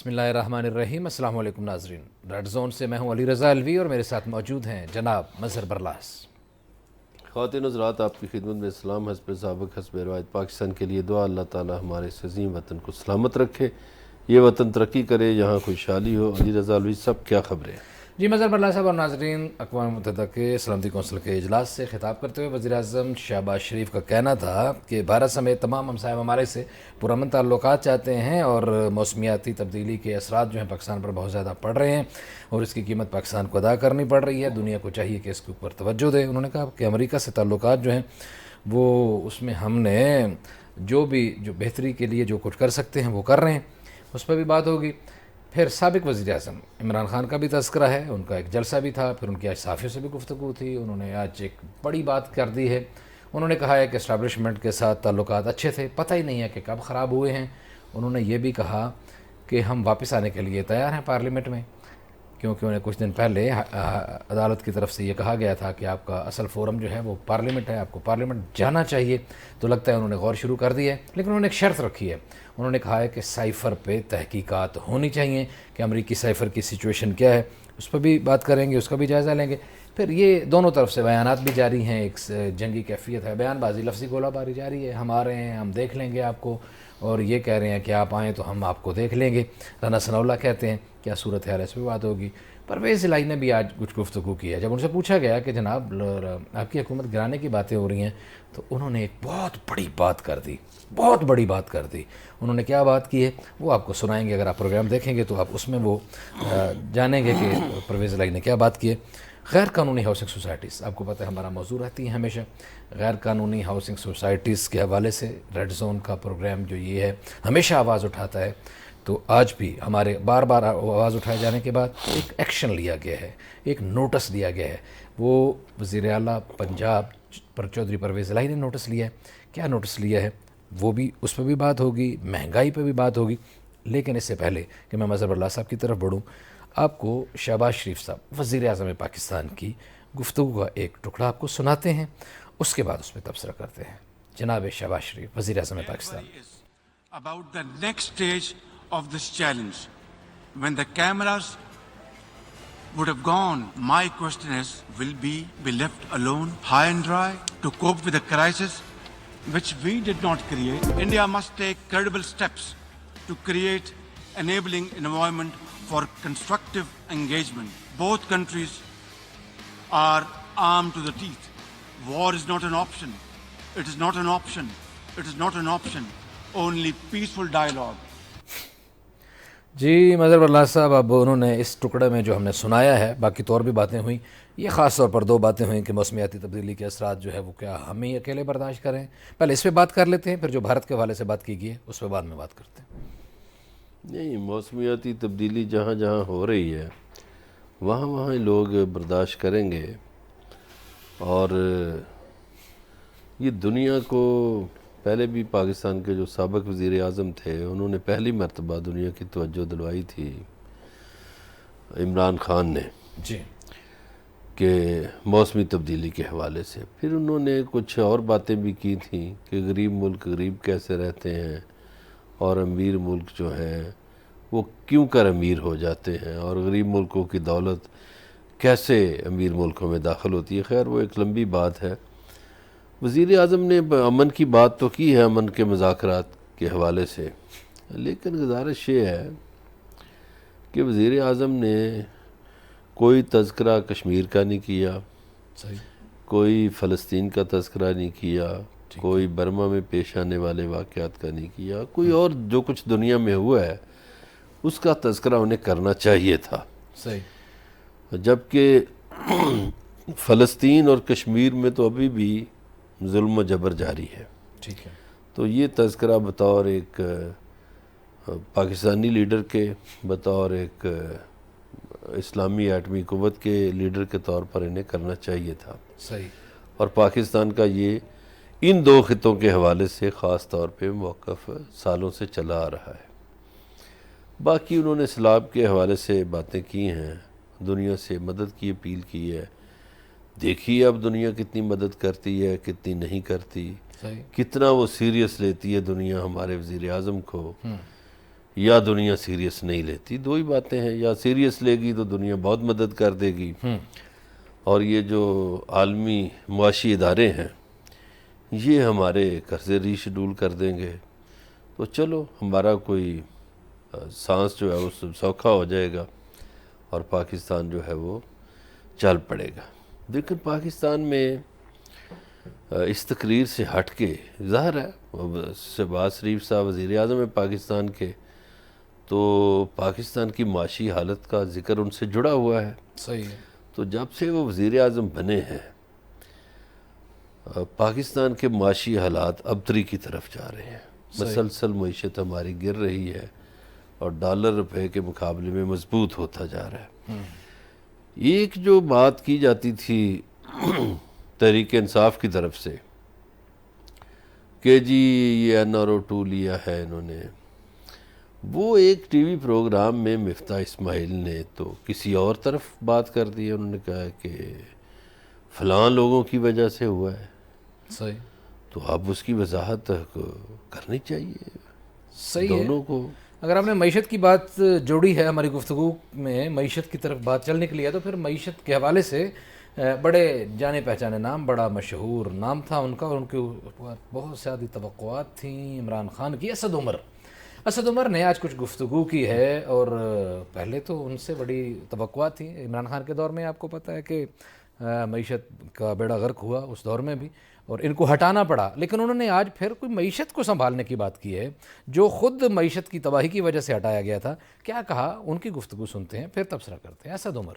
بسم اللہ الرحمن الرحیم۔ السلام علیکم ناظرین، ریڈ زون سے میں ہوں علی رضا الوی اور میرے ساتھ موجود ہیں جناب مظہر برلاس۔ خواتین حضرات، آپ کی خدمت میں اسلام حسب سابق حسب روایت پاکستان کے لیے دعا، اللہ تعالی ہمارے اس عظیم وطن کو سلامت رکھے، یہ وطن ترقی کرے، یہاں خوشحالی ہو۔ علی رضا الوی صاحب، کیا خبریں؟ جی مظہر برلاس صاحب اور ناظرین، اقوام متحدہ کے سلامتی کونسل کے اجلاس سے خطاب کرتے ہوئے وزیر اعظم شہباز شریف کا کہنا تھا کہ بھارت سمیت تمام ہمسایہ ممالک سے پرامن تعلقات چاہتے ہیں اور موسمیاتی تبدیلی کے اثرات جو ہیں پاکستان پر بہت زیادہ پڑ رہے ہیں اور اس کی قیمت پاکستان کو ادا کرنی پڑ رہی ہے۔ دنیا کو چاہیے کہ اس کے اوپر توجہ دے۔ انہوں نے کہا کہ امریکہ سے تعلقات جو ہیں وہ اس میں ہم نے جو بہتری کے لیے جو کچھ کر سکتے ہیں وہ کر رہے ہیں، اس پہ بھی بات ہوگی۔ پھر سابق وزیر اعظم عمران خان کا بھی تذکرہ ہے، ان کا ایک جلسہ بھی تھا، پھر ان کی آج صحافیوں سے بھی گفتگو تھی۔ انہوں نے آج ایک بڑی بات کر دی ہے، انہوں نے کہا ہے کہ اسٹیبلشمنٹ کے ساتھ تعلقات اچھے تھے، پتہ ہی نہیں ہے کہ کب خراب ہوئے ہیں۔ انہوں نے یہ بھی کہا کہ ہم واپس آنے کے لیے تیار ہیں پارلیمنٹ میں، کیونکہ انہیں کچھ دن پہلے عدالت کی طرف سے یہ کہا گیا تھا کہ آپ کا اصل فورم جو ہے وہ پارلیمنٹ ہے، آپ کو پارلیمنٹ جانا چاہیے۔ تو لگتا ہے انہوں نے غور شروع کر دی ہے، لیکن انہوں نے ایک شرط رکھی ہے۔ انہوں نے کہا ہے کہ سائفر پہ تحقیقات ہونی چاہیے کہ امریکی سائفر کی سچویشن کیا ہے، اس پہ بھی بات کریں گے، اس کا بھی جائزہ لیں گے۔ پھر یہ دونوں طرف سے بیانات بھی جاری ہیں، ایک جنگی کیفیت ہے، بیان بازی، لفظی گولہ باری جاری ہے۔ ہم آ رہے ہیں، ہم دیکھ لیں گے آپ کو، اور یہ کہہ رہے ہیں کہ آپ آئیں تو ہم آپ کو دیکھ لیں گے۔ رانا ثناء اللہ کہتے ہیں کیا صورت ہے، اس پہ بات ہوگی۔ پرویز الہی نے بھی آج کچھ گفتگو کی ہے۔ جب ان سے پوچھا گیا کہ جناب آپ کی حکومت گرانے کی باتیں ہو رہی ہیں، تو انہوں نے ایک بہت بڑی بات کر دی، بہت بڑی بات کر دی۔ انہوں نے کیا بات کی ہے وہ آپ کو سنائیں گے، اگر آپ پروگرام دیکھیں گے تو آپ اس میں وہ جانیں گے کہ پرویز الہی نے کیا بات کی ہے۔ غیر قانونی ہاؤسنگ سوسائٹیز، آپ کو پتہ ہے ہمارا موضوع رہتی ہے ہمیشہ، غیر قانونی ہاؤسنگ سوسائٹیز کے حوالے سے ریڈ زون کا پروگرام جو یہ ہے ہمیشہ آواز اٹھاتا ہے۔ تو آج بھی ہمارے بار بار آواز اٹھائے جانے کے بعد ایک ایکشن لیا گیا ہے، ایک نوٹس دیا گیا ہے۔ وہ وزیر اعلیٰ پنجاب پر چودھری پرویز الہی نے نوٹس لیا ہے۔ کیا نوٹس لیا ہے وہ بھی، اس پہ بھی بات ہوگی، مہنگائی پہ بھی بات ہوگی۔ لیکن اس سے پہلے کہ میں مظہر اللہ صاحب کی طرف بڑھوں، آپ کو شہباز شریف صاحب وزیر اعظم پاکستان کی گفتگو کا ایک ٹکڑا آپ کو سناتے ہیں، اس کے بعد اس پہ تبصرہ کرتے ہیں۔ جناب شہباز شریف وزیر اعظم Pakistan. About the next stage of this challenge. When the cameras would have gone, my question is, will we be left alone, high and dry, to cope with a crisis which we did not create? India must take credible steps to create enabling environment for constructive engagement. Both countries are armed to the teeth. War is not an option. It is not an option. It is not an option. Only peaceful dialogue. جی مظہر برلاس صاحب، اب انہوں نے اس ٹکڑے میں جو ہم نے سنایا ہے، باقی تو اور بھی باتیں ہوئیں، یہ خاص طور پر دو باتیں ہوئیں کہ موسمیاتی تبدیلی کے اثرات جو ہے وہ کیا ہم ہی اکیلے برداشت کریں۔ پہلے اس پہ بات کر لیتے ہیں، پھر جو بھارت کے حوالے سے بات کی گئی ہے اس پہ بعد میں بات کرتے ہیں۔ نہیں، موسمیاتی تبدیلی جہاں جہاں ہو رہی ہے وہاں وہاں لوگ برداشت کریں گے، اور یہ دنیا کو پہلے بھی پاکستان کے جو سابق وزیر اعظم تھے انہوں نے پہلی مرتبہ دنیا کی توجہ دلوائی تھی عمران خان نے، جی، کہ موسمی تبدیلی کے حوالے سے۔ پھر انہوں نے کچھ اور باتیں بھی کی تھیں کہ غریب ملک غریب کیسے رہتے ہیں اور امیر ملک جو ہیں وہ کیوں کر امیر ہو جاتے ہیں، اور غریب ملکوں کی دولت کیسے امیر ملکوں میں داخل ہوتی ہے۔ خیر وہ ایک لمبی بات ہے۔ وزیر اعظم نے امن کی بات تو کی ہے، امن کے مذاکرات کے حوالے سے، لیکن گزارش یہ ہے کہ وزیر اعظم نے کوئی تذکرہ کشمیر کا نہیں کیا، صحیح، کوئی فلسطین کا تذکرہ نہیں کیا، کوئی برما میں پیش آنے والے واقعات کا نہیں کیا، کوئی اور جو کچھ دنیا میں ہوا ہے اس کا تذکرہ انہیں کرنا چاہیے تھا۔ صحیح، جبکہ فلسطین اور کشمیر میں تو ابھی بھی ظلم و جبر جاری ہے۔ ٹھیک ہے، تو یہ تذکرہ بطور ایک پاکستانی لیڈر کے، بطور ایک اسلامی ایٹمی قوت کے لیڈر کے طور پر انہیں کرنا چاہیے تھا۔ صحیح، اور پاکستان کا یہ ان دو خطوں کے حوالے سے خاص طور پہ موقف سالوں سے چلا آ رہا ہے۔ باقی انہوں نے سیلاب کے حوالے سے باتیں کی ہیں، دنیا سے مدد کی اپیل کی ہے۔ دیکھیے اب دنیا کتنی مدد کرتی ہے، کتنی نہیں کرتی، صحیح، کتنا وہ سیریس لیتی ہے دنیا ہمارے وزیر اعظم کو۔ یا دنیا سیریس نہیں لیتی. دو ہی باتیں ہیں, یا سیریس لے گی تو دنیا بہت مدد کر دے گی, اور یہ جو عالمی معاشی ادارے ہیں یہ ہمارے قرضے ری شیڈول کر دیں گے, تو چلو ہمارا کوئی سانس جو ہے وہ سوکھا ہو جائے گا اور پاکستان جو ہے وہ چل پڑے گا. لیکن پاکستان میں اس تقریر سے ہٹ کے ظاہر ہے شہباز شریف صاحب وزیر اعظم ہے پاکستان کے, تو پاکستان کی معاشی حالت کا ذکر ان سے جڑا ہوا ہے. صحیح ہے. تو جب سے وہ وزیر اعظم بنے ہیں پاکستان کے معاشی حالات ابتری کی طرف جا رہے ہیں. مسلسل معیشت ہماری گر رہی ہے اور ڈالر روپے کے مقابلے میں مضبوط ہوتا جا رہا ہے. ایک جو بات کی جاتی تھی تحریک انصاف کی طرف سے کہ جی یہ NRO2 لیا ہے انہوں نے, وہ ایک ٹی وی پروگرام میں مفتاح اسماعیل نے تو کسی اور طرف بات کر دی. انہوں نے کہا کہ فلاں لوگوں کی وجہ سے ہوا ہے. صحیح. تو اب اس کی وضاحت کرنی چاہیے صحیح ہے. دونوں کو. اگر آپ نے معیشت کی بات جوڑی ہے ہماری گفتگو میں, معیشت کی طرف بات چل نکلی ہے, تو پھر معیشت کے حوالے سے بڑے جانے پہچانے نام, بڑا مشہور نام تھا ان کا, اور ان کے بہت زیادہ توقعات تھیں عمران خان کی. اسد عمر نے آج کچھ گفتگو کی ہے, اور پہلے تو ان سے بڑی توقعات تھیں. عمران خان کے دور میں آپ کو پتہ ہے کہ معیشت کا بیڑا غرق ہوا اس دور میں بھی, اور ان کو ہٹانا پڑا. لیکن انہوں نے آج پھر کوئی معیشت کو سنبھالنے کی بات کی ہے جو خود معیشت کی تباہی کی وجہ سے ہٹایا گیا تھا. کیا کہا, ان کی گفتگو سنتے ہیں پھر تبصرہ کرتے ہیں. اسد عمر.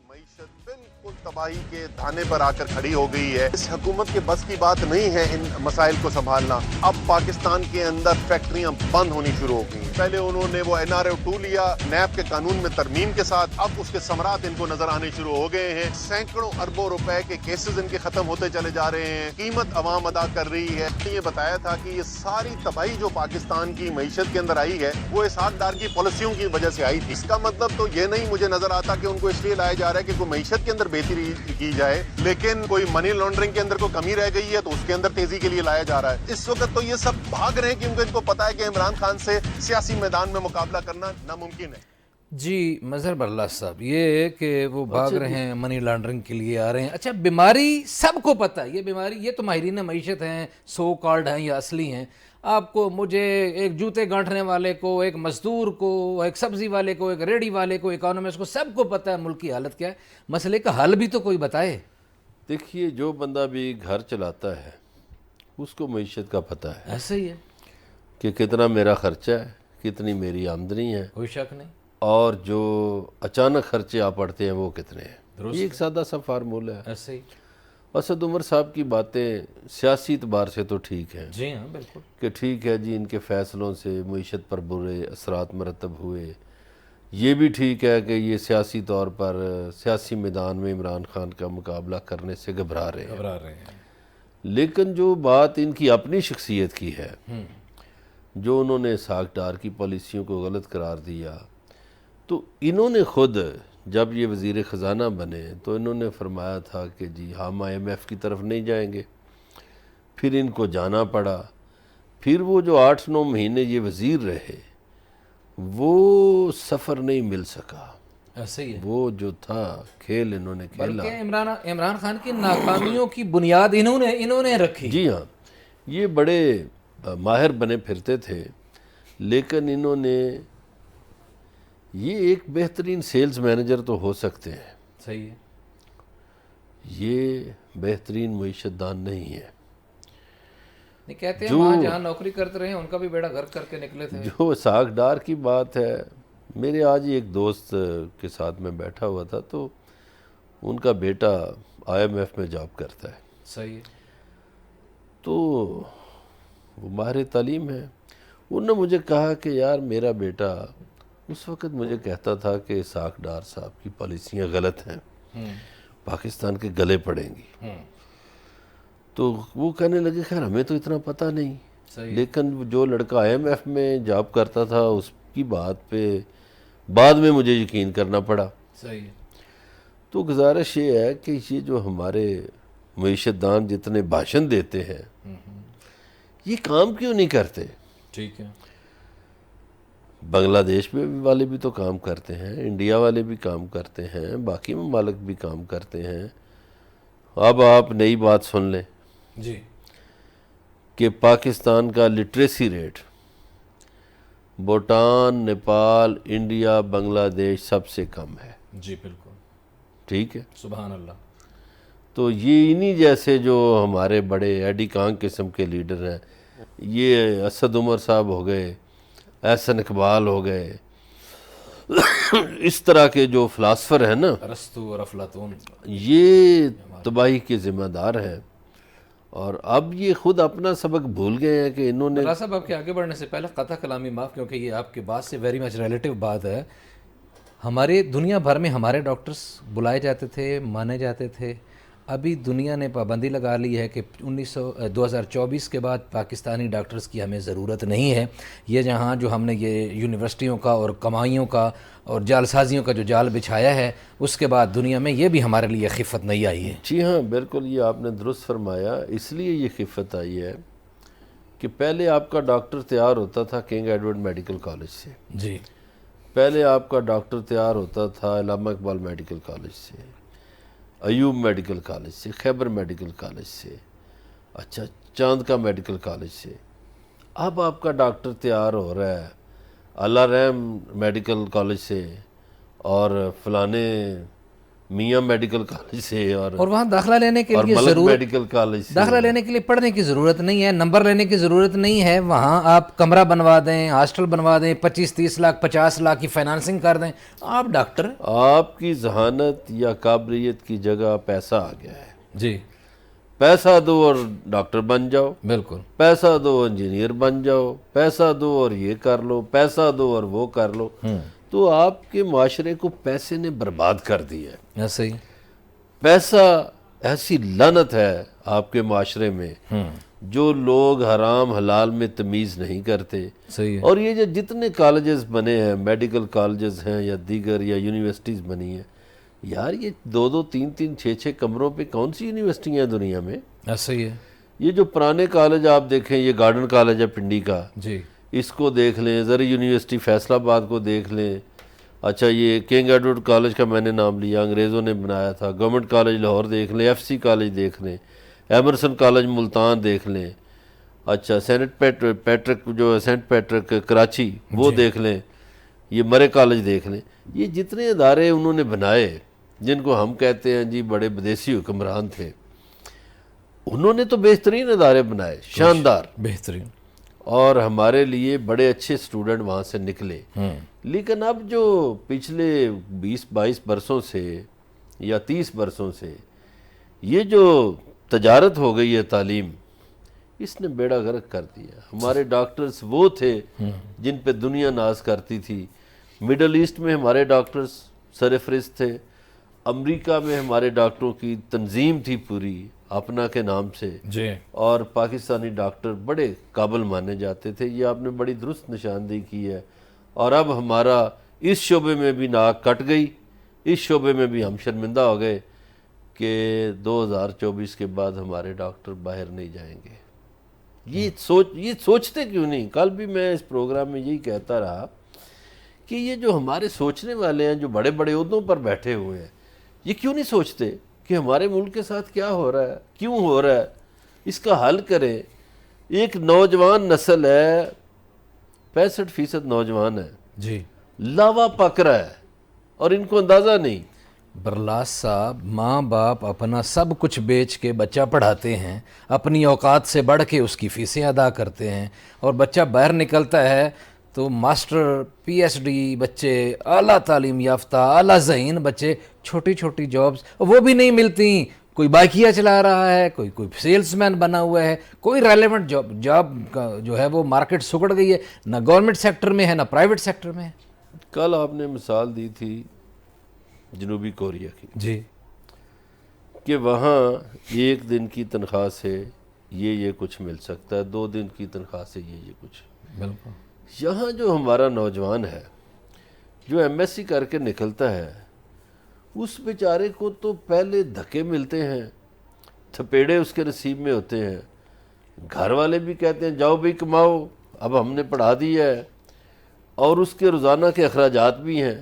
معیشت بالکل تباہی کے دھانے پر آ کر کھڑی ہو گئی ہے. اس حکومت کے بس کی بات نہیں ہے ان مسائل کو سنبھالنا. اب پاکستان کے اندر فیکٹریاں بند ہونی شروع ہو گئی. پہلے انہوں نے وہ NRO2 لیا نیب کے قانون میں ترمیم کے ساتھ, اب اس کے ثمرات ان کو نظر آنے شروع ہو گئے ہیں. سینکڑوں اربوں روپے کے کیسز ان کے ختم ہوتے چلے جا رہے ہیں. قیمت عوام ادا کر رہی ہے. یہ بتایا تھا کہ یہ ساری تباہی جو پاکستان کی معیشت کے اندر آئی ہے وہ اسحاق ڈار کی پالیسیوں کی وجہ سے آئی تھی. اس کا مطلب تو یہ نہیں مجھے نظر آتا کہ ان کو اس لیے لایا جا رہا ہے کہ کوئی معیشت کے اندر بہتری کی جائے, لیکن کوئی منی لانڈرنگ کے اندر کوئی کمی رہ گئی ہے تو اس کے اندر تیزی کے لیے لایا جا رہا ہے. اس وقت تو یہ سب بھاگ رہے ہیں کیونکہ ان کو پتا ہے کہ عمران خان سے سیاسی میدان میں مقابلہ کرنا ناممکن ہے. جی مظہر برلاس صاحب, یہ کہ وہ بھاگ رہے ہیں منی لانڈرنگ کے لیے آ رہے ہیں. اچھا, بیماری سب کو پتہ ہے, یہ بیماری, یہ تو ماہرین معیشت ہیں, سو کالڈ ہیں یا اصلی ہیں. آپ کو, مجھے, ایک جوتے گانٹھنے والے کو, ایک مزدور کو, ایک سبزی والے کو, ایک ریڑھی والے کو, اکانومسٹ کو, سب کو پتہ ہے ملک کی حالت کیا ہے. مسئلے کا حل بھی تو کوئی بتائے. دیکھیے, جو بندہ بھی گھر چلاتا ہے اس کو معیشت کا پتہ ہے. ایسا ہی ہے کہ کتنا میرا خرچہ ہے, کتنی میری آمدنی ہے, کوئی شک نہیں. اور جو اچانک خرچے آ پڑتے ہیں وہ کتنے ہیں. یہ ایک سادہ سا فارمولہ ہے. ایسے ہی. اسد عمر صاحب کی باتیں سیاسی اعتبار سے تو ٹھیک ہیں, جی ہاں بالکل, کہ ٹھیک ہے جی ان کے فیصلوں سے معیشت پر برے اثرات مرتب ہوئے. یہ بھی ٹھیک ہے کہ یہ سیاسی طور پر سیاسی میدان میں عمران خان کا مقابلہ کرنے سے گھبرا رہے ہیں. لیکن جو بات ان کی اپنی شخصیت کی ہے, جو انہوں نے اسحاق ڈار کی پالیسیوں کو غلط قرار دیا, تو انہوں نے خود جب یہ وزیر خزانہ بنے تو انہوں نے فرمایا تھا کہ جی ہم IMF کی طرف نہیں جائیں گے. پھر ان کو جانا پڑا. پھر وہ جو 8-9 مہینے یہ وزیر رہے وہ سفر نہیں مل سکا. ایسے ہی ہے. وہ جو تھا کھیل انہوں نے کھیلا. بلکہ عمران خان کی ناکامیوں کی بنیاد انہوں نے رکھی. جی ہاں, یہ بڑے ماہر بنے پھرتے تھے, لیکن انہوں نے, یہ ایک بہترین سیلز مینیجر تو ہو سکتے ہیں, صحیح ہے, یہ بہترین معیشت دان نہیں ہے. نہیں کہتے ہیں وہاں جہاں نوکری کرتے رہے ان کا بھی بیڑا غرق کر کے نکلے تھے. جو اسحاق ڈار کی بات ہے, میرے آج ایک دوست کے ساتھ میں بیٹھا ہوا تھا, تو ان کا بیٹا IMF میں جاب کرتا ہے. صحیح ہے. تو وہ ماہر تعلیم ہے. انہوں نے مجھے کہا کہ یار میرا بیٹا اس وقت مجھے کہتا تھا کہ اسحاق ڈار صاحب کی پالیسیاں غلط ہیں, پاکستان کے گلے پڑیں گی. تو وہ کہنے لگے خیر ہمیں تو اتنا پتہ نہیں, لیکن جو لڑکا IMF میں جاب کرتا تھا اس کی بات پہ بعد میں مجھے یقین کرنا پڑا. صحیح ہے. تو گزارش یہ ہے کہ یہ جو ہمارے معیشت دان جتنے بھاشن دیتے ہیں یہ کام کیوں نہیں کرتے. ٹھیک ہے. بنگلہ دیش میں والے بھی تو کام کرتے ہیں، انڈیا والے بھی کام کرتے ہیں، باقی ممالک بھی کام کرتے ہیں۔ اب آپ نئی بات سن لیں جی کہ پاکستان کا literacy rate Bhutan, Nepal, India, Bangladesh سب سے کم ہے۔ جی بالکل، ٹھیک ہے، سبحان اللہ۔ تو یہ انہی جیسے جو ہمارے بڑے ایڈی کانگ قسم کے لیڈر ہیں، یہ اسد عمر صاحب ہو گئے، احسن اقبال ہو گئے، اس طرح کے جو فلاسفر ہیں نا، ارسطو اور افلاطون، یہ تباہی کے ذمہ دار ہیں۔ اور اب یہ خود اپنا سبق بھول گئے ہیں کہ انہوں نے راز صاحب آپ کے آگے بڑھنے سے پہلے قطع کلامی معاف، کیونکہ یہ آپ کے بات سے ویری مچ ریلیٹیو بات ہے۔ ہمارے دنیا بھر میں ہمارے ڈاکٹرز بلائے جاتے تھے، مانے جاتے تھے۔ ابھی دنیا نے پابندی لگا لی ہے کہ 2024 کے بعد پاکستانی ڈاکٹرز کی ہمیں ضرورت نہیں ہے۔ یہ جہاں جو ہم نے یہ یونیورسٹیوں کا اور کمائیوں کا اور جال سازیوں کا جو جال بچھایا ہے، اس کے بعد دنیا میں یہ بھی ہمارے لیے خفت نہیں آئی ہے۔ جی ہاں بالکل، یہ آپ نے درست فرمایا۔ اس لیے یہ خفت آئی ہے کہ پہلے آپ کا ڈاکٹر تیار ہوتا تھا کنگ ایڈورڈ میڈیکل کالج سے، جی پہلے آپ کا ڈاکٹر تیار ہوتا تھا علامہ اقبال میڈیکل کالج سے، ایوب میڈیکل کالج سے، خیبر میڈیکل کالج سے، اچھا چاند کا میڈیکل کالج سے۔ اب آپ کا ڈاکٹر تیار ہو رہا ہے اللہ رحم میڈیکل کالج سے اور فلانے میاں میڈیکل کالج سے اور وہاں داخلہ لینے کے لیے ملک ضرورت، میڈیکل کالج سے۔ داخلہ لینے کے لیے پڑھنے کی ضرورت نہیں ہے، نمبر لینے کی ضرورت نہیں ہے۔ وہاں آپ کمرہ بنوا دیں، ہاسٹل بنوا دیں، 25-30 لاکھ 50 لاکھ کی فائنانسنگ کر دیں، آپ ڈاکٹر۔ آپ کی ذہانت یا قابلیت کی جگہ پیسہ آ گیا ہے۔ جی پیسہ دو اور ڈاکٹر بن جاؤ، بالکل، پیسہ دو انجینئر بن جاؤ، پیسہ دو اور یہ کر لو، پیسہ دو اور وہ کر لو۔ تو آپ کے معاشرے کو پیسے نے برباد کر دیا ہے۔ ایسے ہی پیسہ ایسی لعنت ہے آپ کے معاشرے میں، جو لوگ حرام حلال میں تمیز نہیں کرتے۔ صحیح ہے۔ اور یہ جو جتنے کالجز بنے ہیں، میڈیکل کالجز ہیں یا دیگر یا یونیورسٹیز بنی ہیں، یار یہ 2-2 3-3 6-6 کمروں پہ کون سی یونیورسٹیاں ہیں دنیا میں؟ ایسا ہی ہے۔ یہ جو پرانے کالج آپ دیکھیں، یہ گارڈن کالج ہے پنڈی کا، جی اس کو دیکھ لیں، زرعی یونیورسٹی فیصل آباد کو دیکھ لیں، اچھا یہ کنگ ایڈورڈ کالج کا میں نے نام لیا، انگریزوں نے بنایا تھا، گورنمنٹ کالج لاہور دیکھ لیں، ایف سی کالج دیکھ لیں، ایمرسن کالج ملتان دیکھ لیں، اچھا سینٹ پیٹرک کراچی وہ دیکھ لیں، یہ مرے کالج دیکھ لیں۔ یہ جتنے ادارے انہوں نے بنائے جن کو ہم کہتے ہیں جی بڑے بدیسی حکمران تھے، انہوں نے تو بہترین ادارے بنائے، شاندار، بہترین، اور ہمارے لیے بڑے اچھے سٹوڈنٹ وہاں سے نکلے۔ لیکن اب جو پچھلے 20-22 برسوں سے یا 30 برسوں سے یہ جو تجارت ہو گئی ہے تعلیم، اس نے بیڑا غرق کر دیا۔ ہمارے ڈاکٹرز وہ تھے جن پہ دنیا ناز کرتی تھی۔ مڈل ایسٹ میں ہمارے ڈاکٹرز سرفرست تھے، امریکہ میں ہمارے ڈاکٹروں کی تنظیم تھی پوری اپنا کے نام سے، جی اور پاکستانی ڈاکٹر بڑے قابل مانے جاتے تھے۔ یہ آپ نے بڑی درست نشاندہی کی ہے۔ اور اب ہمارا اس شعبے میں بھی ناک کٹ گئی، اس شعبے میں بھی ہم شرمندہ ہو گئے کہ 2024 کے بعد ہمارے ڈاکٹر باہر نہیں جائیں گے۔ یہ سوچتے کیوں نہیں؟ کل بھی میں اس پروگرام میں یہی کہتا رہا کہ یہ جو ہمارے سوچنے والے ہیں، جو بڑے بڑے عہدوں پر بیٹھے ہوئے ہیں، یہ کیوں نہیں سوچتے کہ ہمارے ملک کے ساتھ کیا ہو رہا ہے، کیوں ہو رہا ہے، اس کا حل کریں۔ ایک نوجوان نسل ہے، 65% نوجوان ہے، جی لاوا پک رہا ہے اور ان کو اندازہ نہیں۔ برلاس صاحب، ماں باپ اپنا سب کچھ بیچ کے بچہ پڑھاتے ہیں، اپنی اوقات سے بڑھ کے اس کی فیسیں ادا کرتے ہیں، اور بچہ باہر نکلتا ہے تو ماسٹر پی ایچ ڈی بچے، اعلیٰ تعلیم یافتہ اعلیٰ ذہین بچے، چھوٹی چھوٹی جابز وہ بھی نہیں ملتی۔ کوئی بائکیا چلا رہا ہے، کوئی سیلز مین بنا ہوا ہے، کوئی ریلیونٹ جاب کا جو ہے وہ مارکیٹ سکڑ گئی ہے، نہ گورنمنٹ سیکٹر میں ہے نہ پرائیویٹ سیکٹر میں ہے۔ کل آپ نے مثال دی تھی جنوبی کوریا کی، جی کہ وہاں 1 دن کی تنخواہ سے یہ کچھ مل سکتا ہے، 2 دن کی تنخواہ سے یہ کچھ۔ بالکل۔ یہاں جو ہمارا نوجوان ہے، جو ایم ایس سی کر کے نکلتا ہے، اس بیچارے کو تو پہلے دھکے ملتے ہیں، تھپیڑے اس کے نصیب میں ہوتے ہیں، گھر والے بھی کہتے ہیں جاؤ بھی کماؤ، اب ہم نے پڑھا دیا ہے، اور اس کے روزانہ کے اخراجات بھی ہیں.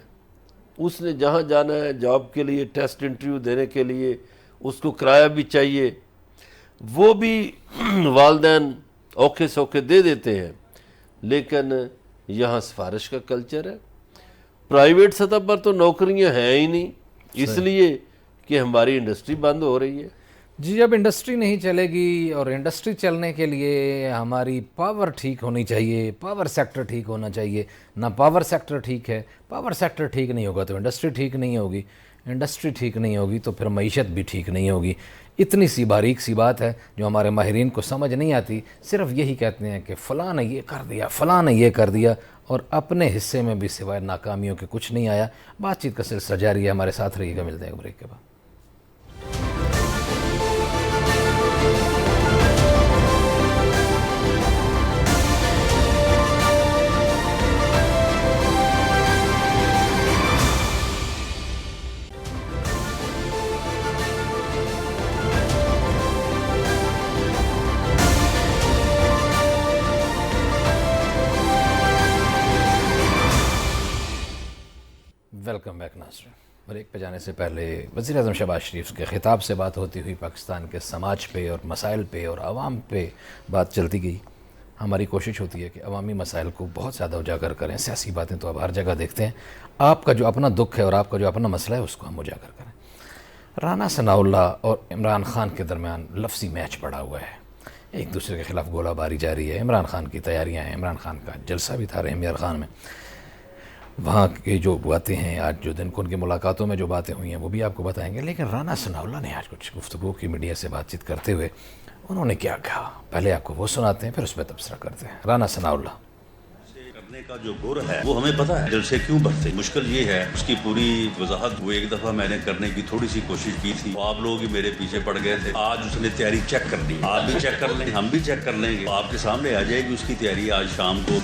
اس نے جہاں جانا ہے جاب کے لیے، ٹیسٹ انٹرویو دینے کے لیے، اس کو کرایہ بھی چاہیے، وہ بھی والدین اوکھے سوکھے دے دیتے ہیں. لیکن یہاں سفارش کا کلچر ہے. پرائیویٹ سطح پر تو نوکریاں ہیں ہی نہیں، اس لیے کہ ہماری انڈسٹری بند ہو رہی ہے. جی اب انڈسٹری نہیں چلے گی، اور انڈسٹری چلنے کے لیے ہماری پاور ٹھیک ہونی چاہیے، پاور سیکٹر ٹھیک ہونا چاہیے. نہ پاور سیکٹر ٹھیک ہے، پاور سیکٹر ٹھیک نہیں ہوگا تو انڈسٹری ٹھیک نہیں ہوگی، انڈسٹری ٹھیک نہیں ہوگی تو پھر معیشت بھی ٹھیک نہیں ہوگی. اتنی سی باریک سی بات ہے جو ہمارے ماہرین کو سمجھ نہیں آتی. صرف یہی کہتے ہیں کہ فلاں نے یہ کر دیا، فلاں نے یہ کر دیا، اور اپنے حصے میں بھی سوائے ناکامیوں کے کچھ نہیں آیا. بات چیت کا سلسلہ جاری ہے، ہمارے ساتھ رہیے گا. ملتے ہیں بریک کے بعد. ویلکم بیک ناظرین. بریک پہ جانے سے پہلے وزیر اعظم شہباز شریف کے خطاب سے بات ہوتی ہوئی پاکستان کے سماج پہ اور مسائل پہ اور عوام پہ بات چلتی گئی. ہماری کوشش ہوتی ہے کہ عوامی مسائل کو بہت زیادہ اجاگر کریں. سیاسی باتیں تو اب ہر جگہ دیکھتے ہیں. آپ کا جو اپنا دکھ ہے اور آپ کا جو اپنا مسئلہ ہے اس کو ہم اجاگر کریں. رانا ثناء اللہ اور عمران خان کے درمیان لفظی میچ پڑا ہوا ہے. ایک دوسرے کے خلاف گولہ باری جاری ہے. عمران خان کی تیاریاں ہیں. عمران خان کا جلسہ بھی تھا رحیم یار خان میں. وہاں کی جو باتیں ہیں آج جو دن کو ان کی ملاقاتوں میں جو باتیں ہوئی ہیں وہ بھی آپ کو بتائیں گے. لیکن رانا ثناء اللہ نے آج کچھ گفتگو کی میڈیا سے بات چیت کرتے ہوئے انہوں نے کیا کہا، پہلے آپ کو وہ سناتے ہیں پھر اس پہ تبصرہ کرتے ہیں. رانا ثناء اللہ. کرنے کا جو گر ہے وہ ہمیں پتہ ہے جلسے کیوں بڑھتے. مشکل یہ ہے اس کی پوری وضاحت وہ ایک دفعہ میں نے کرنے کی تھوڑی سی کوشش کی تھی، آپ لوگ ہی میرے پیچھے پڑ گئے تھے. آج اس نے تیاری چیک کر لی. آپ بھی چیک کر لیں، ہم بھی چیک کر لیں گے. آپ کے سامنے آ جائے گی اس کی تیاری. آج شام کو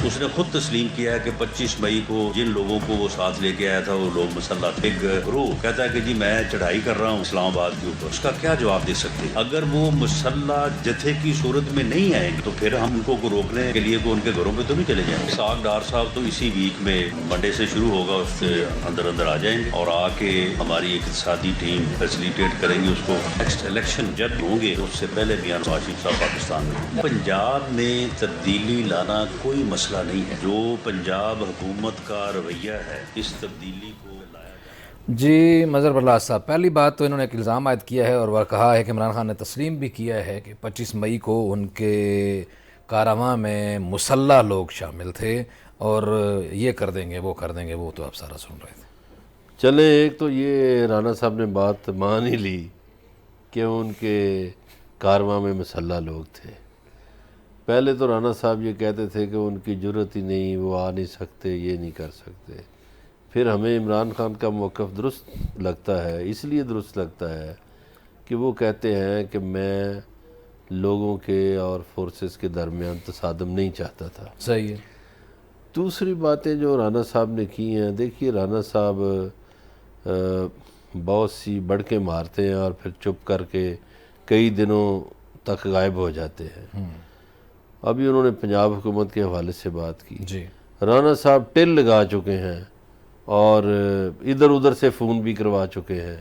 اس نے خود تسلیم کیا ہے کہ 25 مئی کو جن لوگوں کو وہ ساتھ لے کے آیا تھا وہ لوگ مسلح تھے. گروہ کہتا ہے کہ جی میں چڑھائی کر رہا ہوں اسلام آباد کے اوپر. اس کا کیا جواب دے سکتے ہیں؟ اگر وہ مسلح جتھے کی صورت میں نہیں آئیں گے تو پھر ہم ان کو روکنے کے لیے ان کے گھروں پہ تو نہیں چلے جائیں گے. اسحاق ڈار صاحب تو اسی ویک میں منڈے سے شروع ہوگا، اس سے اندر آ جائیں گے اور آ کے ہماری اقتصادی ٹیم فیسیلیٹیٹ کریں گے اس کو. نیکسٹ الیکشن جب ہوں گے اس سے پہلے میاں نواز شریف صاحب پاکستان میں. پنجاب میں تبدیلی لانا کوئی مسئلہ نہیں ہے. جو پنجاب حکومت کا رویہ ہے اس تبدیلی کو لایا جائے. جی مظہر برلاس صاحب، پہلی بات تو انہوں نے ایک الزام عائد کیا ہے اور وہ کہا ہے کہ عمران خان نے تسلیم بھی کیا ہے کہ 25 مئی کو ان کے کارواں میں مسلح لوگ شامل تھے اور یہ کر دیں گے وہ کر دیں گے. وہ تو آپ سارا سن رہے تھے. چلیں ایک تو یہ رانا صاحب نے بات مان ہی لی کہ ان کے کارواں میں مسلح لوگ تھے. پہلے تو رانا صاحب یہ کہتے تھے کہ ان کی جرت ہی نہیں، وہ آ نہیں سکتے، یہ نہیں کر سکتے. پھر ہمیں عمران خان کا موقف درست لگتا ہے، اس لیے درست لگتا ہے کہ وہ کہتے ہیں کہ میں لوگوں کے اور فورسز کے درمیان تصادم نہیں چاہتا تھا. صحیح ہے. دوسری باتیں جو رانا صاحب نے کی ہیں، دیکھیے رانا صاحب بہت سی بڑکیں مارتے ہیں اور پھر چپ کر کے کئی دنوں تک غائب ہو جاتے ہیں. ابھی انہوں نے پنجاب حکومت کے حوالے سے بات کی. جی رانا صاحب ٹل لگا چکے ہیں اور ادھر ادھر سے فون بھی کروا چکے ہیں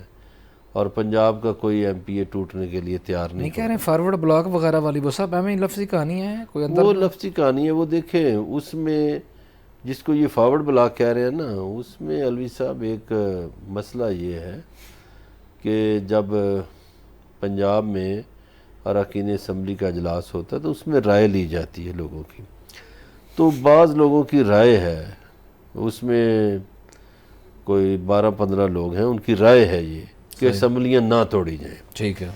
اور پنجاب کا کوئی ایم پی اے ٹوٹنے کے لیے تیار نہیں. کہہ رہے ہیں فارورڈ بلاک وغیرہ والی وہ سب ہمیں لفظی کہانی ہے کوئی اندر. وہ لفظی کہانی ہے. وہ دیکھیں اس میں جس کو یہ فارورڈ بلاک کہہ رہے ہیں نا، اس میں الوی صاحب ایک مسئلہ یہ ہے کہ جب پنجاب میں اراکین اسمبلی کا اجلاس ہوتا ہے تو اس میں رائے لی جاتی ہے لوگوں کی. تو بعض لوگوں کی رائے ہے، اس میں کوئی 12-15 لوگ ہیں، ان کی رائے ہے یہ کہ اسمبلیاں نہ توڑی جائیں. ٹھیک ہے.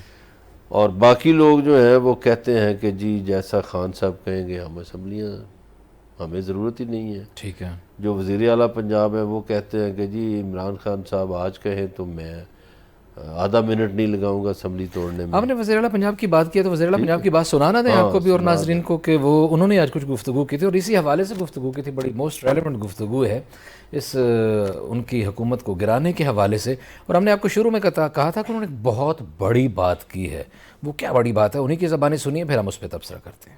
اور باقی لوگ جو ہیں وہ کہتے ہیں کہ جی جیسا خان صاحب کہیں گے ہم اسمبلیاں ہمیں ضرورت ہی نہیں ہے. ٹھیک ہے. جو وزیر اعلیٰ پنجاب ہے وہ کہتے ہیں کہ جی عمران خان صاحب آج کہیں تو میں آدھا منٹ نہیں لگاؤں گا اسمبلی توڑنے میں. آپ نے وزیر اعلیٰ پنجاب کی بات کی ہے تو وزیر اعلیٰ پنجاب کی بات سنانا دیں آپ کو بھی اور ناظرین کو کہ وہ انہوں نے آج کچھ گفتگو کی تھی اور اسی حوالے سے گفتگو کی تھی. بڑی موسٹ ریلیونٹ گفتگو ہے اس ان کی حکومت کو گرانے کے حوالے سے. اور ہم نے آپ کو شروع میں کہا تھا کہ انہوں نے بہت بڑی بات کی ہے. وہ کیا بڑی بات ہے انہی کی زبانی سنیے پھر ہم اس پہ تبصرہ کرتے ہیں.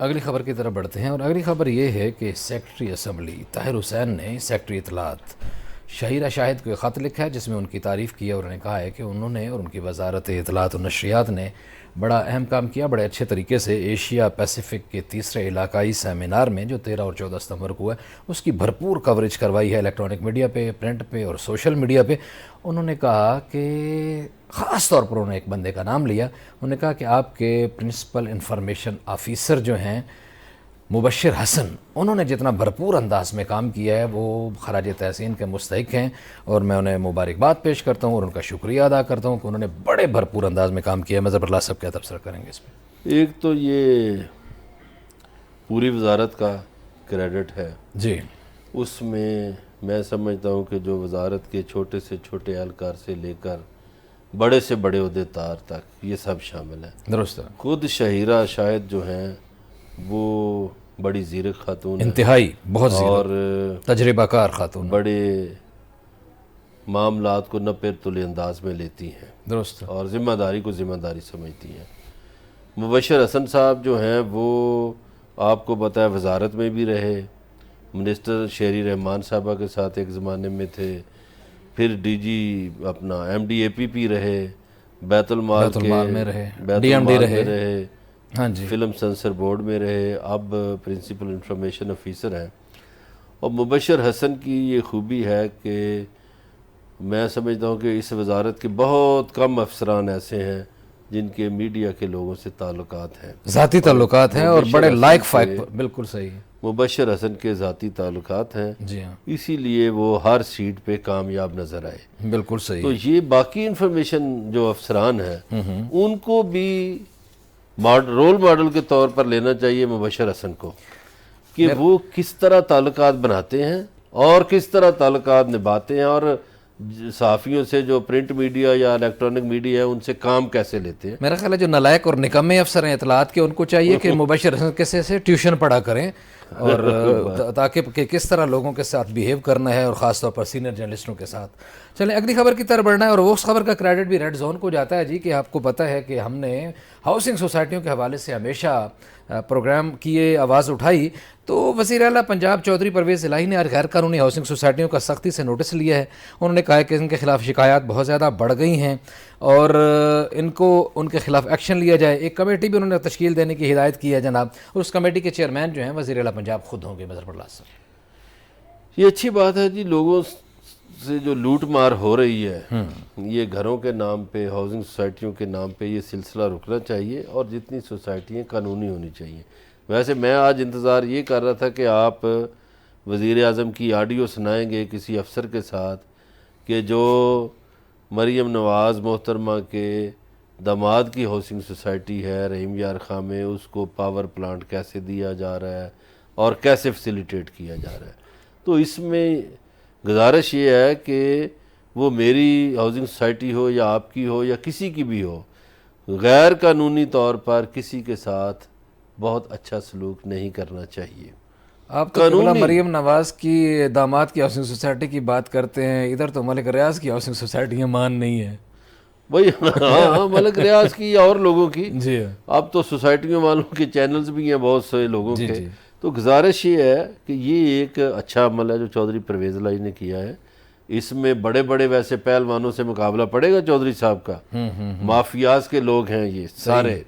اگلی خبر کی طرف بڑھتے ہیں، اور اگلی خبر یہ ہے کہ سیکرٹری اسمبلی طاہر حسین نے سیکرٹری اطلاعات شہیرہ شاہد کو ایک خط لکھا ہے جس میں ان کی تعریف کی ہے، اور انہوں نے کہا ہے کہ انہوں نے اور ان کی وزارت اطلاعات و نشریات نے بڑا اہم کام کیا، بڑے اچھے طریقے سے ایشیا پیسیفک کے تیسرے علاقائی سیمینار میں جو 13 اور 14 ستمبر کو ہے اس کی بھرپور کوریج کروائی ہے، الیکٹرانک میڈیا پہ، پرنٹ پہ اور سوشل میڈیا پہ۔ انہوں نے کہا کہ خاص طور پر انہوں نے ایک بندے کا نام لیا، انہوں نے کہا کہ آپ کے پرنسپل انفارمیشن آفیسر جو ہیں مبشر حسن، انہوں نے جتنا بھرپور انداز میں کام کیا ہے وہ خراج تحسین کے مستحق ہیں، اور میں انہیں مبارکباد پیش کرتا ہوں اور ان کا شکریہ ادا کرتا ہوں کہ انہوں نے بڑے بھرپور انداز میں کام کیا ہے۔ مظہر اللہ صاحب کیا تبصرہ کریں گے اس پہ؟ ایک تو یہ پوری وزارت کا کریڈٹ ہے جی، اس میں سمجھتا ہوں کہ جو وزارت کے چھوٹے سے چھوٹے اہلکار سے لے کر بڑے سے بڑے عہدیدار تک یہ سب شامل ہیں۔ درست ہے، خود شہیرہ شاہد جو ہیں وہ بڑی زیرک خاتون ہیں انتہائی بہت اور تجربہ کار خاتون، بڑے معاملات کو نپے تلے انداز میں لیتی ہیں درست ہے، اور ذمہ داری کو ذمہ داری سمجھتی ہیں۔ مبشر حسن صاحب جو ہیں وہ آپ کو پتہ ہے وزارت میں بھی رہے، منسٹر شہری رحمان صاحبہ کے ساتھ ایک زمانے میں تھے، پھر ڈی جی اپنا ایم ڈی اے پی پی رہے، بیت المال میں رہے، بیت ڈی ایم ڈی المال میں رہے، رہے، ہاں جی، فلم سینسر بورڈ میں رہے، اب پرنسپل انفارمیشن آفیسر ہیں۔ اور مبشر حسن کی یہ خوبی ہے کہ میں سمجھتا ہوں کہ اس وزارت کے بہت کم افسران ایسے ہیں جن کے میڈیا کے لوگوں سے تعلقات ہیں، ذاتی تعلقات ہیں اور بڑے مبشر لائق حسن فائق، کے- بالکل صحیح، مبشر حسن کے ذاتی تعلقات ہیں، جی ہاں، اسی لیے وہ ہر سیٹ پہ کامیاب نظر آئے۔ بالکل صحیح، تو یہ باقی انفارمیشن جو افسران ہیں ان کو بھی رول ماڈل کے طور پر لینا چاہیے مبشر حسن کو، کہ وہ کس طرح تعلقات بناتے ہیں اور کس طرح تعلقات نبھاتے ہیں، اور صحافیوں سے جو پرنٹ میڈیا یا الیکٹرانک میڈیا ہے ان سے کام کیسے لیتے ہیں۔ میرا خیال ہے جو نلائق اور نکمے افسر ہیں اطلاعات کے، ان کو چاہیے کہ مبشر حسن کیسے سے ٹیوشن پڑھا کریں، اور تاکہ کہ کس طرح لوگوں کے ساتھ بیہیو کرنا ہے، اور خاص طور پر سینئر جرنلسٹوں کے ساتھ۔ چلیں اگلی خبر کی طرف بڑھنا ہے، اور اس خبر کا کریڈٹ بھی ریڈ زون کو جاتا ہے جی، کہ آپ کو پتہ ہے کہ ہم نے ہاؤسنگ سوسائٹیوں کے حوالے سے ہمیشہ پروگرام کیے، آواز اٹھائی، تو وزیر اعلیٰ پنجاب چودھری پرویز الہی نے آج غیر قانونی ہاؤسنگ سوسائٹیوں کا سختی سے نوٹس لیا ہے۔ انہوں نے کہا ہے کہ ان کے خلاف شکایات بہت زیادہ بڑھ گئی ہیں اور ان کو ان کے خلاف ایکشن لیا جائے۔ ایک کمیٹی بھی انہوں نے تشکیل دینے کی ہدایت کی ہے جناب، اور اس کمیٹی کے چیئرمین جو ہیں وزیر اعلیٰ پنجاب خود ہوں گے، مظہر اللہ صاحب۔ یہ اچھی بات ہے جی، لوگوں سے جو لوٹ مار ہو رہی ہے یہ گھروں کے نام پہ، ہاؤسنگ سوسائٹیوں کے نام پہ، یہ سلسلہ رکنا چاہیے، اور جتنی سوسائٹیاں قانونی ہونی چاہیے۔ ویسے میں آج انتظار یہ کر رہا تھا کہ آپ وزیر اعظم کی آڈیو سنائیں گے کسی افسر کے ساتھ کہ جو مریم نواز محترمہ کے داماد کی ہاؤسنگ سوسائٹی ہے رحیم یار خاں میں، اس کو پاور پلانٹ کیسے دیا جا رہا ہے اور کیسے فیسیلیٹیٹ کیا جا رہا ہے۔ تو اس میں گزارش یہ ہے کہ وہ میری ہاؤسنگ سوسائٹی ہو یا آپ کی ہو یا کسی کی بھی ہو، غیر قانونی طور پر کسی کے ساتھ بہت اچھا سلوک نہیں کرنا چاہیے۔ آپ تو قبلہ مریم نواز کی داماد کی ہاؤسنگ سوسائٹی کی بات کرتے ہیں، ادھر تو ملک ریاض کی ہاؤسنگ سوسائٹیاں مان نہیں ہیں وہی ہاں ملک ریاض کی یا اور لوگوں کی، جی، اب تو سوسائٹیوں والوں کے چینلز بھی ہیں بہت سے لوگوں جی کے۔ جی، تو گزارش یہ ہے کہ یہ ایک اچھا عمل ہے جو چودھری پرویز الہی نے کیا ہے۔ اس میں بڑے بڑے ویسے پہلوانوں سے مقابلہ پڑے گا چودھری صاحب کا، مافیاز کے لوگ ہیں یہ سارے۔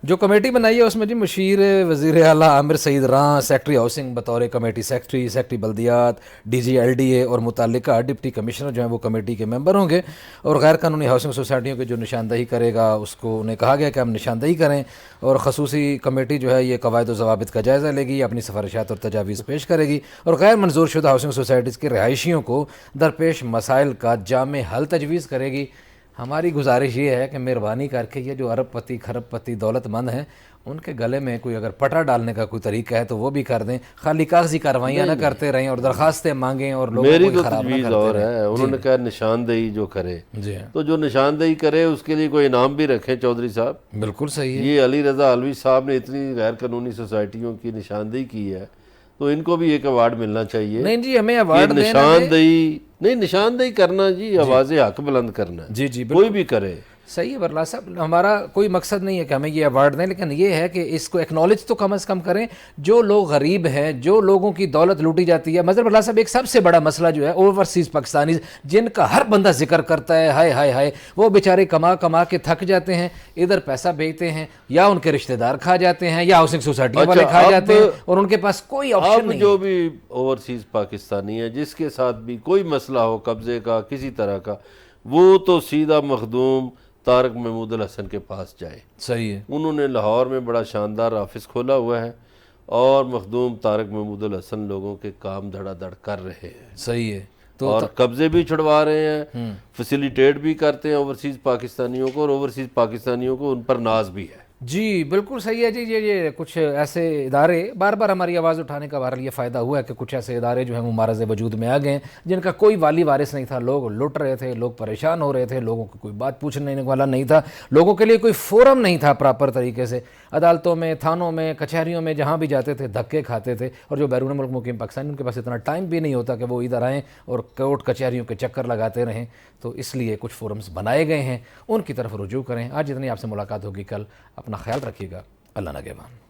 جو کمیٹی بنائی ہے اس میں جی مشیر وزیر اعلیٰ عامر سعید راں سیکٹری ہاؤسنگ بطور کمیٹی سیکٹری بلدیات، D G L D A اور متعلقہ ڈپٹی کمشنر جو ہیں وہ کمیٹی کے ممبر ہوں گے، اور غیر قانونی ہاؤسنگ سوسائٹیوں کے جو نشاندہی کرے گا اس کو انہیں کہا گیا کہ ہم نشاندہی کریں، اور خصوصی کمیٹی جو ہے یہ قواعد و ضوابط کا جائزہ لے گی، اپنی سفارشات اور تجاویز پیش کرے گی، اور غیر منظور شدہ ہاؤسنگ سوسائٹیز کے رہائشیوں کو درپیش مسائل کا جامع حل تجویز کرے گی۔ ہماری گزارش یہ ہے کہ مہربانی کر کے یہ جو ارب پتی کھرب پتی دولت مند ہیں ان کے گلے میں کوئی اگر پٹا ڈالنے کا کوئی طریقہ ہے تو وہ بھی کر دیں، خالی کاغذی کارروائیاں نہ کرتے رہیں اور درخواستیں مانگیں اور لوگوں میری کو تو خراب نہ تجویز کرتے اور رہیں۔ ہے، انہوں نے کہا نشاندہی جو کرے، جی ہاں، تو جو نشاندہی کرے اس کے لیے کوئی انعام بھی رکھیں چودھری صاحب۔ بالکل صحیح ہے، یہ علی رضا علوی صاحب نے اتنی غیر قانونی سوسائٹیوں کی نشاندہی کی ہے تو ان کو بھی ایک ایوارڈ ملنا چاہیے۔ نہیں جی ہمیں ایوارڈ نشاندہی نہیں، نشاندہی کرنا جی، آواز حق بلند کرنا ہے، جی جی کوئی بھی کرے، صحیح ہے برلا صاحب، ہمارا کوئی مقصد نہیں ہے کہ ہمیں یہ ایوارڈ دیں، لیکن یہ ہے کہ اس کو ایکنالج تو کم از کم کریں. جو لوگ غریب ہیں، جو لوگوں کی دولت لوٹی جاتی ہے، مظہر برلا صاحب ایک سب سے بڑا مسئلہ جو ہے اوورسیز پاکستانیز، جن کا ہر بندہ ذکر کرتا ہے، ہائے ہائے ہائے، وہ بیچارے کما کے تھک جاتے ہیں، ادھر پیسہ بھیجتے ہیں، یا ان کے رشتہ دار کھا جاتے ہیں، یا ہاؤسنگ سوسائٹی والے کھا جاتے ہیں، اور ان کے پاس کوئی آپشن نہیں. جو بھی اوورسیز پاکستانی ہے، جس کے ساتھ بھی کوئی مسئلہ ہو قبضے کا کسی طرح کا، وہ تو سیدھا مخدوم طارق محمود الحسن کے پاس جائے. صحیح ہے. انہوں نے لاہور میں بڑا شاندار آفس کھولا ہوا ہے، اور مخدوم طارق محمود الحسن لوگوں کے کام دھڑا دھڑ کر رہے ہیں. صحیح ہے. اور قبضے بھی چھڑوا رہے ہیں، فیسیلیٹیٹ بھی کرتے ہیں اوورسیز پاکستانیوں کو، اور اوورسیز پاکستانیوں کو ان پر ناز بھی ہے. جی بالکل صحیح ہے. جی یہ کچھ ایسے ادارے، بار بار ہماری آواز اٹھانے کا بہرحال یہ فائدہ ہوا ہے کہ کچھ ایسے ادارے جو ہیں وہ معرض وجود میں آ گئے ہیں، جن کا کوئی والی وارث نہیں تھا. لوگ لٹ رہے تھے، لوگ پریشان ہو رہے تھے، لوگوں کو کوئی بات پوچھنے والا نہیں تھا، لوگوں کے لیے کوئی فورم نہیں تھا پراپر طریقے سے. عدالتوں میں، تھانوں میں، کچہریوں میں جہاں بھی جاتے تھے دھکے کھاتے تھے. اور جو بیرون ملک مقیم پاکستانی، ان کے پاس اتنا ٹائم بھی نہیں ہوتا کہ وہ ادھر آئیں اور کورٹ کچہریوں کے چکر لگاتے رہیں. تو اس لیے کچھ فورمز بنائے گئے ہیں، ان کی طرف رجوع کریں. آج اتنی آپ سے ملاقات ہوگی، کل اپنا خیال رکھیے گا. اللہ نگہبان.